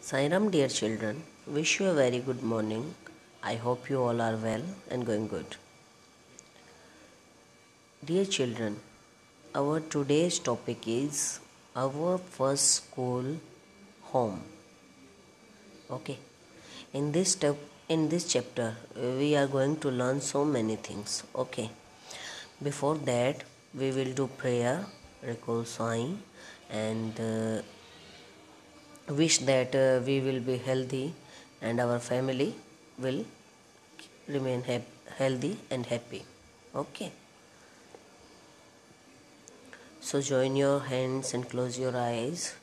Sairam, dear children, wish you a very good morning. I hope you all are well and going good. Dear children, our today's topic is our first school home. Okay. In this chapter, we are going to learn so many things. Okay. Before that, we will do prayer, recall Sai, and wish that we will be healthy and our family will remain healthy and happy. Okay. So join your hands and close your eyes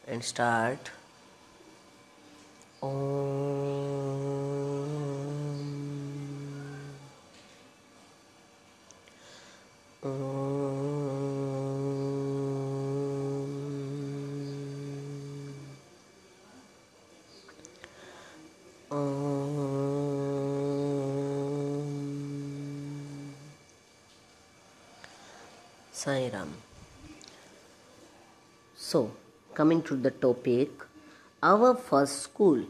and start. Sai Ram. So, coming to the topic, our first school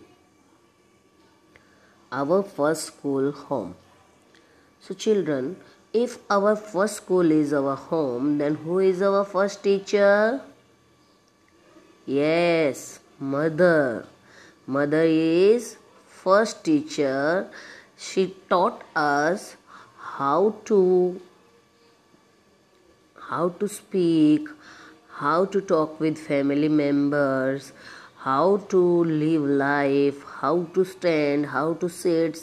home. So children, if our first school is our home, then who is our first teacher? Yes, mother. Mother is first teacher. She taught us how to speak, how to talk with family members, how to live life, how to stand, how to sit.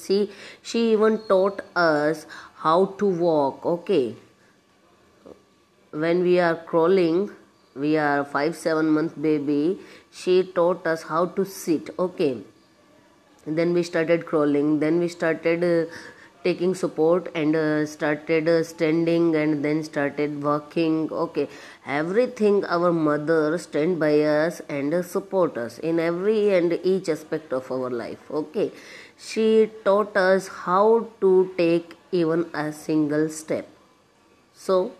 She even taught us how to walk. Okay. When we are crawling, we are 5-7 month baby, she taught us how to sit. Okay. Then we started crawling, then we started taking support and started standing and then started walking. Okay, everything our mother stand by us and support us in every and each aspect of our life. Okay, she taught us how to take even a single step. So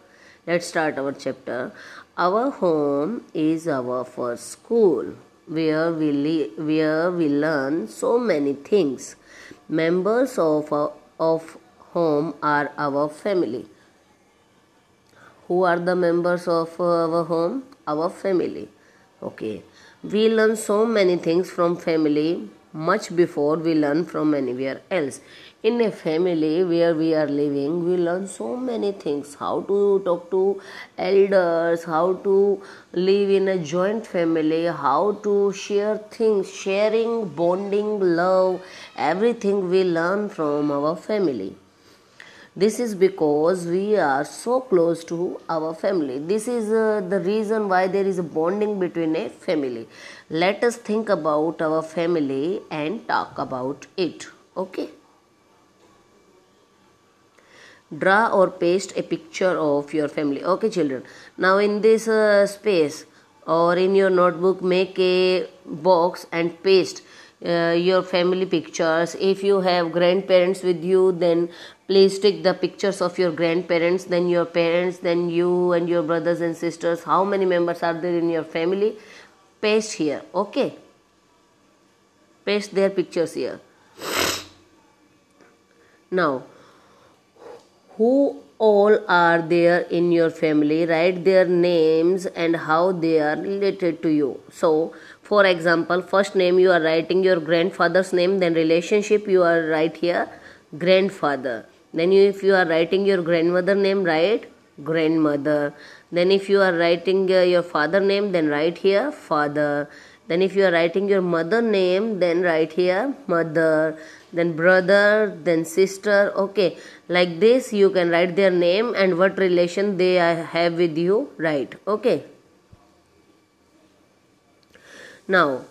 let's start our chapter. Our home is our first school where we learn so many things. Members of home are our family. Who are the members of our home? Our family. Okay. We learn so many things from family much before we learn from anywhere else. In a family where we are living, we learn so many things. How to talk to elders, how to live in a joint family, how to share things, sharing, bonding, love, everything we learn from our family. This is because we are so close to our family. This is the reason why there is a bonding between a family. Let us think about our family and talk about it. Okay. Draw or paste a picture of your family. Okay children, now in this space or in your notebook, make a box and paste your family pictures. If you have grandparents with you, then please take the pictures of your grandparents, then your parents, then you and your brothers and sisters. How many members are there in your family? Paste here. Okay, paste their pictures here. Now, who all are there in your family? Write their names and how they are related to you. So for example, first name you are writing your grandfather's name, then relationship you are write here grandfather. Then if you are writing your grandmother name, write grandmother. Then if you are writing your father name, then write here father. Then if you are writing your mother name, then write here mother. Then brother, then sister. Okay, like this you can write their name and what relation they have with you, right? Okay. Now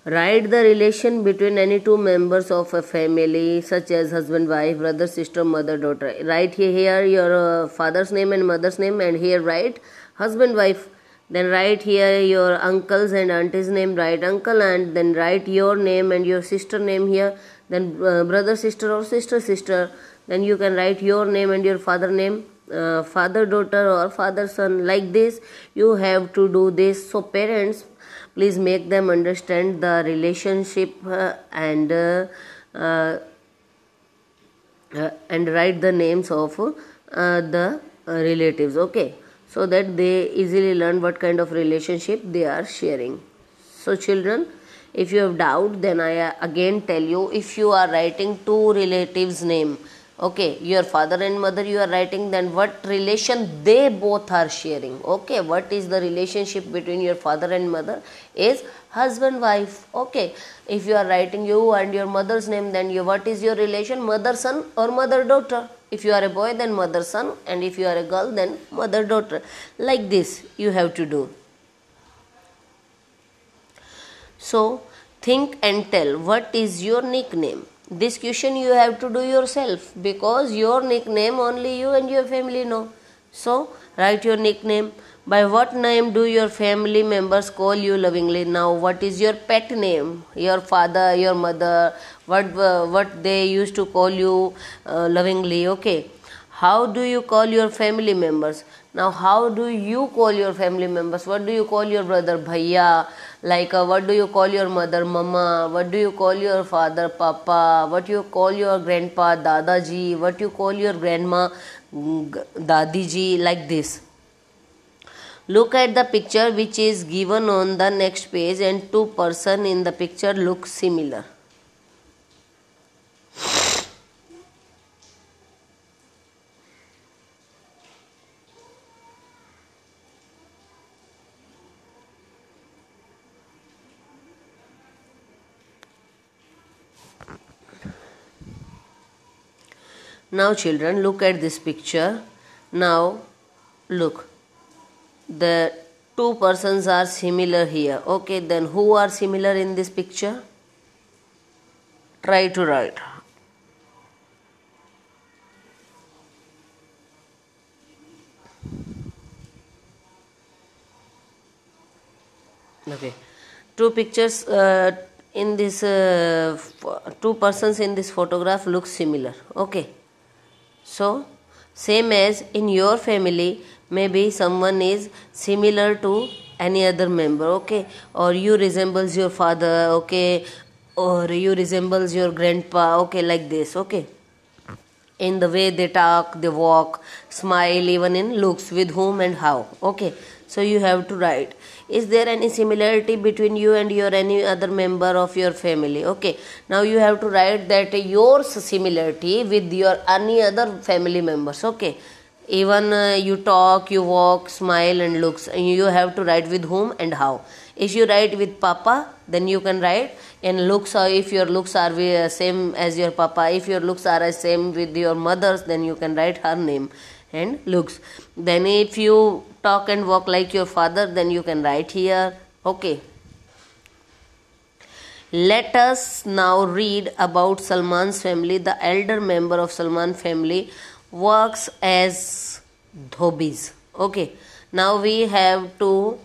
write the relation between any two members of a family, such as husband, wife, brother, sister, mother, daughter. Write here your father's name and mother's name, and here write husband, wife. Then write here your uncle's and auntie's name, write uncle aunt. Then write your name and your sister name here. Then brother, sister, or sister, sister. Then you can write your name and your father name, father, daughter, or father, son. Like this you have to do this. So parents, Please make them understand the relationship and write the names of the relatives, okay, so that they easily learn what kind of relationship they are sharing. So children, if you have doubt, then I again tell you, if you are writing two relatives name, okay, your father and mother you are writing, then what relation they both are sharing, okay, what is the relationship between your father and mother is husband wife, okay. If you are writing you and your mother's name, then what is your relation, mother son or mother daughter. If you are a boy, then mother son, and if you are a girl, then mother daughter. Like this you have to do. So think and tell, what is your nickname? This question you have to do yourself, because your nickname only you and your family know. So write your nickname. By what name do your family members call you lovingly? Now what is your pet name? Your father, your mother, what they used to call you lovingly, okay. How do you call your family members? Now how do you call your family members? What do you call your brother, bhaiya? Like what do you call your mother, mama? What do you call your father, papa? What you call your grandpa, dadaji? What you call your grandma, dadiji? Like this. Look at the picture which is given on the next page, and two persons in the picture look similar. Now children, look at this picture. Now look, the two persons are similar here, okay. Then who are similar in this picture? Try to write. Okay, two pictures in this two persons in this photograph look similar, okay. So same as in your family, maybe someone is similar to any other member, okay, or you resembles your father, okay, or you resembles your grandpa, okay, like this, okay, in the way they talk, they walk, smile, even in looks, with whom and how, okay. So you have to write, is there any similarity between you and your any other member of your family, okay. Now you have to write that your similarity with your any other family members, okay. Even you talk, you walk, smile and looks, and you have to write with whom and how. If you write with papa, then you can write in looks, or if your looks are same as your papa, if your looks are same with your mother's, then you can write her name and looks. Then if you talk and walk like your father, then you can write here, okay. Let us now read about Salman's family. The elder member of Salman family works as dhobis, okay. Now we have to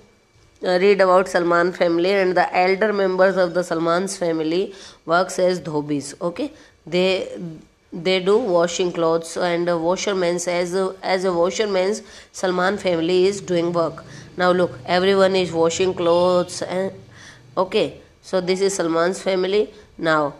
read about Salman family, and the elder members of the Salman's family works as dhobis, okay. They do washing clothes, and a washerman's, as a washerman's, Salman family is doing work. Now look, everyone is washing clothes, and okay, so this is Salman's family. Now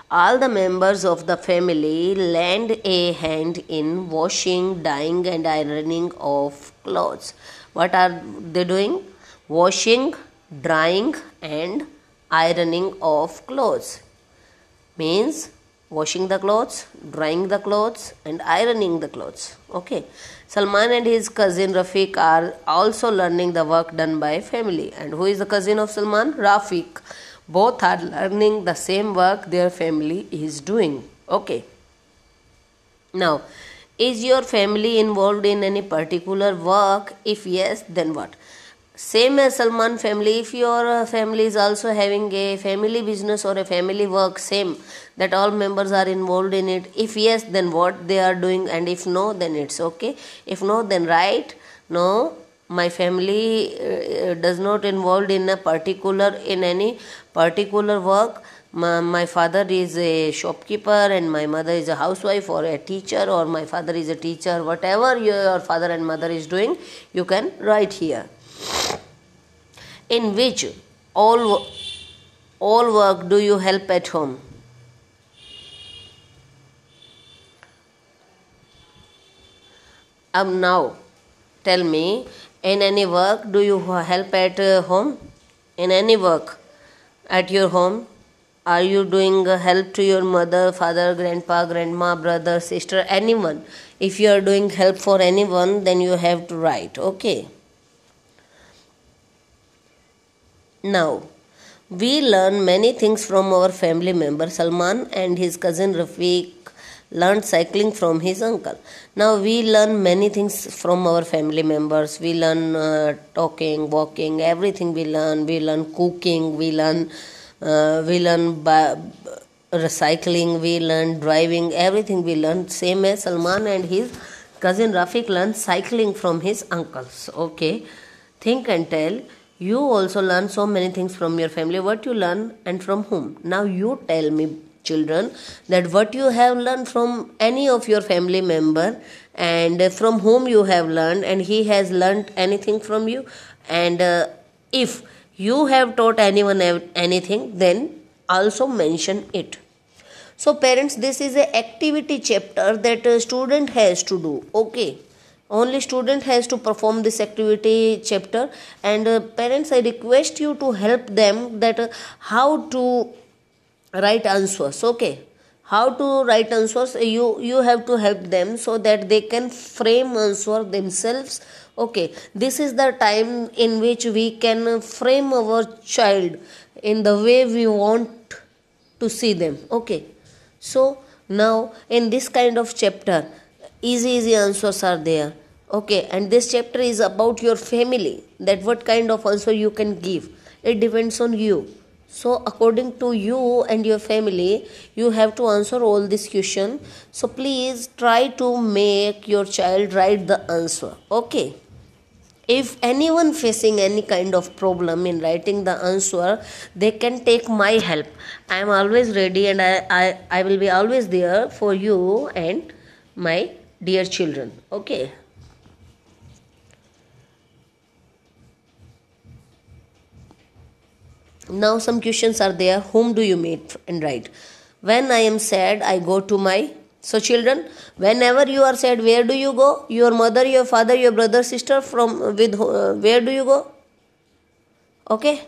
all the members of the family lend a hand in washing, dyeing and ironing of clothes. What are they doing? Washing, drying and ironing of clothes. Means washing the clothes, drying the clothes and ironing the clothes. Okay. Salman and his cousin Rafiq are also learning the work done by family. And who is the cousin of Salman? Rafiq. Both are learning the same work their family is doing. Okay. Now, is your family involved in any particular work? If yes, then what? Same as Salman family, if your family is also having a family business or a family work, same, that all members are involved in it. If yes, then what they are doing, and if no, then it's okay. If no, then write, no, my family does not involved in any particular work. My father is a shopkeeper and my mother is a housewife or a teacher, or my father is a teacher. Whatever your father and mother is doing, you can write here. In which all all work do you help at home? Now tell me, in any work do you help at home? In any work at your home? Are you doing help to your mother, father, grandpa, grandma, brother, sister, anyone? If you are doing help for anyone, then you have to write. Okay. Now, we learn many things from our family member. Salman and his cousin Rafiq learned cycling from his uncle. Now, we learn many things from our family members. We learn talking, walking, everything we learn. We learn cooking, we learn recycling, we learn driving, everything we learn. Same as Salman and his cousin Rafiq learned cycling from his uncles. Okay, think and tell. You also learn so many things from your family. What you learn and from whom? Now you tell me, children, that what you have learned from any of your family member, and from whom you have learned, and he has learned anything from you, and if you have taught anyone anything, then also mention it. So parents, this is a activity chapter that a student has to do. Okay, only student has to perform this activity chapter, and parents, I request you to help them that how to write answers. Okay, how to write answers, you have to help them so that they can frame answer themselves. Okay, this is the time in which we can frame our child in the way we want to see them. Okay, so now in this kind of chapter, easy answers are there. Okay, and this chapter is about your family, that what kind of answer you can give. It depends on you. So according to you and your family, you have to answer all this question. So please try to make your child write the answer. Okay, if anyone facing any kind of problem in writing the answer, they can take my help. I am always ready, and I will be always there for you and my dear children. Okay. Now some questions are there. Whom do you meet and write? When I am sad, I go to my... So children, whenever you are sad, where do you go? Your mother, your father, your brother, sister, where do you go? Okay.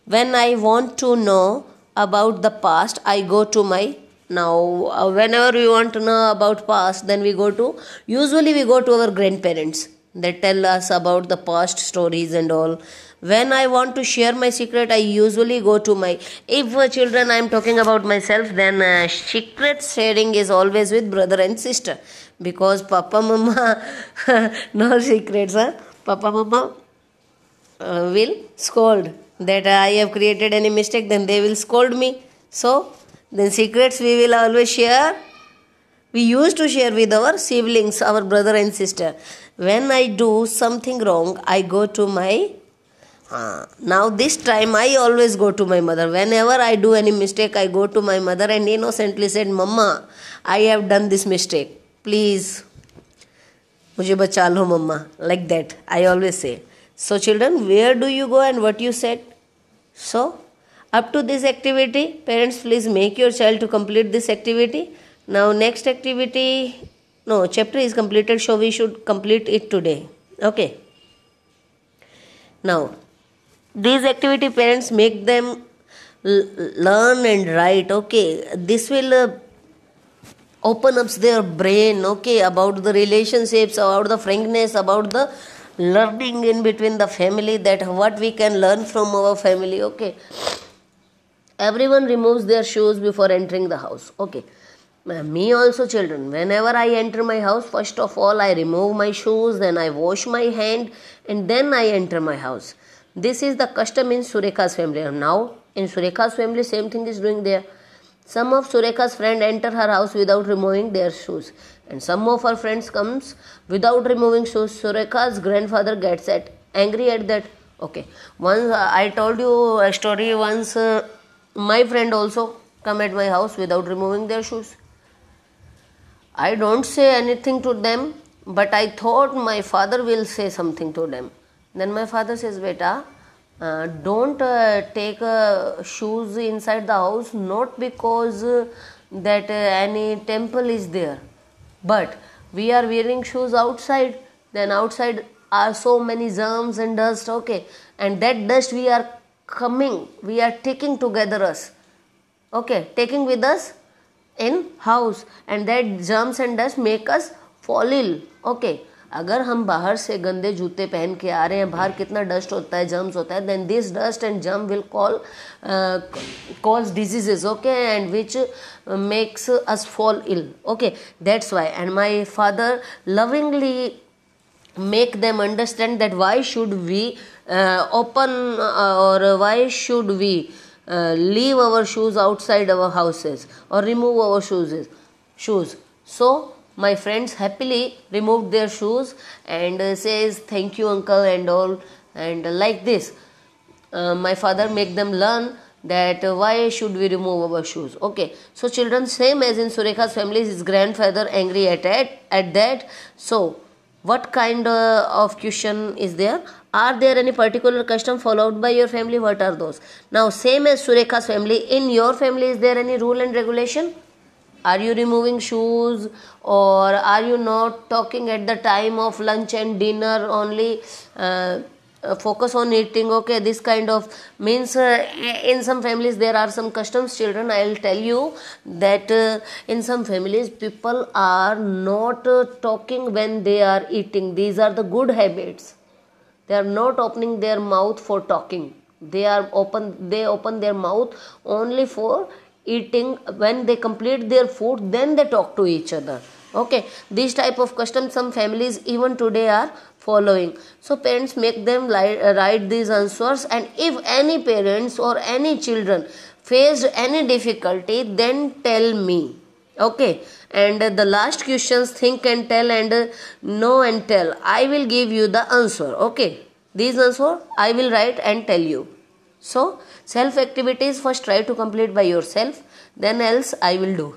When I want to know about the past, I go to my... Now, whenever we want to know about past, then usually we go to our grandparents. They tell us about the past stories and all. When I want to share my secret, I usually go to my... If children, I am talking about myself, then secret sharing is always with brother and sister. Because Papa, Mama, no secrets, huh? Papa, Mama will scold. That I have created any mistake, then they will scold me. So, then secrets we will always share. We used to share with our siblings, our brother and sister. When I do something wrong, I go to my... now this time I always go to my mother. Whenever I do any mistake, I go to my mother and innocently said, Mama, I have done this mistake. Please, mujhe bacha lo, Mama. Like that, I always say. So children, where do you go and what you said? So, up to this activity, parents, please make your child to complete this activity. Now next activity, no, chapter is completed, so we should complete it today. Okay. Now, these activity, parents, make them learn and write. Okay, this will open up their brain. Okay, about the relationships, about the frankness, about the learning in between the family, that what we can learn from our family. Okay, everyone removes their shoes before entering the house. Okay, me also, children, whenever I enter my house, first of all I remove my shoes, then I wash my hand, and then I enter my house. This is the custom in Surekha's family. Now in Surekha's family, same thing is doing there. Some of Surekha's friends enter her house without removing their shoes, and some of her friends comes without removing shoes. Surekha's grandfather gets angry at that. Okay, once I told you a story. Once my friend also come at my house without removing their shoes. I don't say anything to them, but I thought my father will say something to them. Then my father says, beta, don't take shoes inside the house, not because that any temple is there, but we are wearing shoes outside. Then outside are so many germs and dust, okay, and that dust we are taking together us, okay, taking with us in house, and that germs and dust make us fall ill, okay. अगर हम बाहर से गंदे जूते पहन के आ रहे हैं, बाहर कितना डस्ट होता है, जर्म्स होता है, then this dust and germ will cause diseases, okay, and which makes us fall ill, okay. That's why, and my father lovingly make them understand that why should we open or why should we leave our shoes outside our houses or remove our shoes. So my friends happily removed their shoes and says thank you uncle and all, and like this my father make them learn that why should we remove our shoes, okay. So children, same as in Surekha's family, his grandfather angry at that. So what kind of question is there? Are there any particular custom followed by your family? What are those? Now same as Surekha's family, in your family is there any rule and regulation? Are you removing shoes, or are you not talking at the time of lunch and dinner only? Focus on eating, okay. This kind of means in some families there are some customs, children. I will tell you that in some families people are not talking when they are eating. These are the good habits. They are not opening their mouth for talking. They open their mouth only for eating. When they complete their food, then they talk to each other, okay. This type of custom some families even today are following. So parents make them write these answers, and if any parents or any children faced any difficulty, then tell me, okay. And the last questions, think and tell and know and tell, I will give you the answer, okay. These answer I will write and tell you. So self activities first try to complete by yourself, then else I will do.